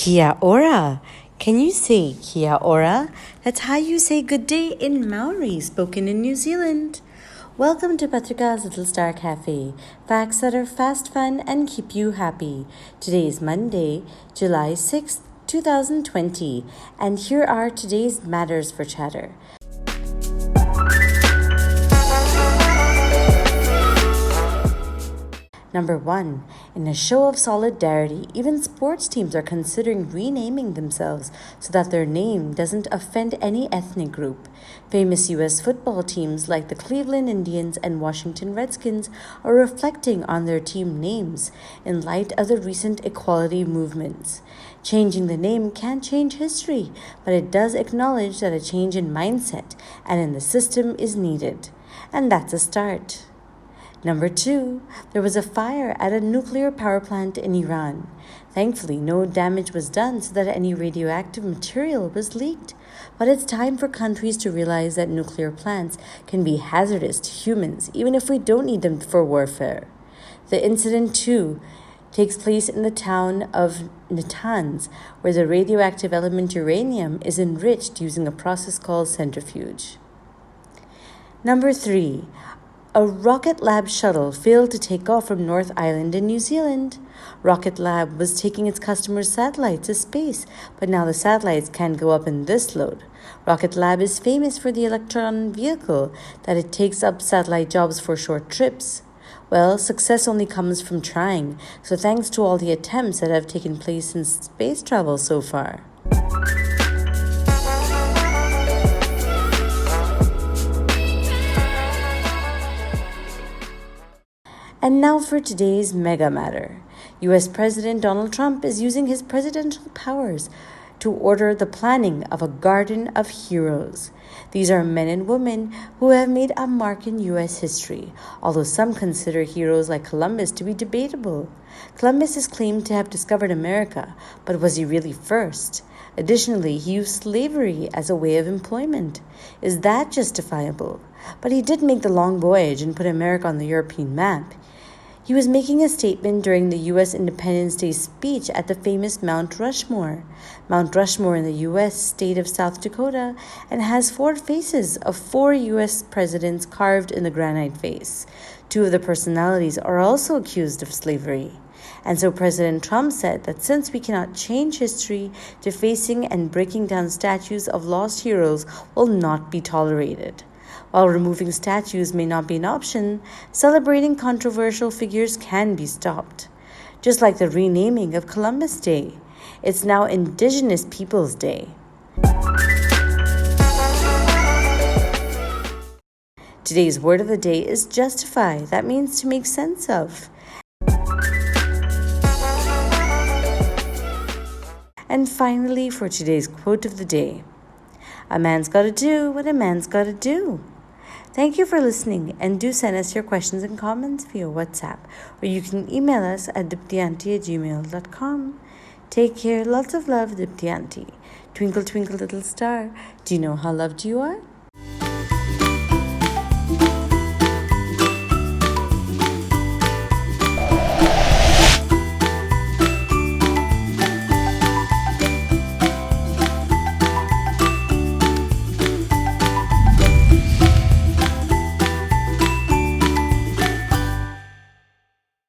Kia ora. Can you say kia ora? That's how you say good day in Maori, spoken in New Zealand. Welcome to Patrika's Little Star Cafe. Facts that are fast, fun, and keep you happy. Today is Monday, July 6th, 2020. And here are today's matters for chatter. Number 1. In a show of solidarity, even sports teams are considering renaming themselves so that their name doesn't offend any ethnic group. Famous U.S. football teams like the Cleveland Indians and Washington Redskins are reflecting on their team names in light of the recent equality movements. Changing the name can't change history, but it does acknowledge that a change in mindset and in the system is needed. And that's a start. Number 2, there was a fire at a nuclear power plant in Iran. Thankfully, no damage was done so that any radioactive material was leaked. But it's time for countries to realize that nuclear plants can be hazardous to humans, even if we don't need them for warfare. The incident, too, takes place in the town of Natanz, where the radioactive element uranium is enriched using a process called centrifuge. Number 3, a Rocket Lab shuttle failed to take off from North Island in New Zealand. Rocket Lab was taking its customers' satellites to space, but now the satellites can't go up in this load. Rocket Lab is famous for the Electron vehicle that it takes up satellite jobs for short trips. Well, success only comes from trying, so thanks to all the attempts that have taken place in space travel so far. And now for today's mega matter. U.S. President Donald Trump is using his presidential powers to order the planning of a garden of heroes. These are men and women who have made a mark in U.S. history, although some consider heroes like Columbus to be debatable. Columbus is claimed to have discovered America, but was he really first? Additionally, he used slavery as a way of employment. Is that justifiable? But he did make the long voyage and put America on the European map. He was making a statement during the U.S. Independence Day speech at the famous Mount Rushmore. Mount Rushmore in the U.S. state of South Dakota and has 4 faces of 4 U.S. presidents carved in the granite face. 2 of the personalities are also accused of slavery. And so President Trump said that since we cannot change history, defacing and breaking down statues of lost heroes will not be tolerated. While removing statues may not be an option, celebrating controversial figures can be stopped. Just like the renaming of Columbus Day. It's now Indigenous Peoples Day. Today's word of the day is justify. That means to make sense of. And finally, for today's quote of the day, a man's got to do what a man's got to do. Thank you for listening, and do send us your questions and comments via WhatsApp, or you can email us at diptyanti@gmail.com. Take care, lots of love, Diptyanti. Twinkle, twinkle, little star, do you know how loved you are?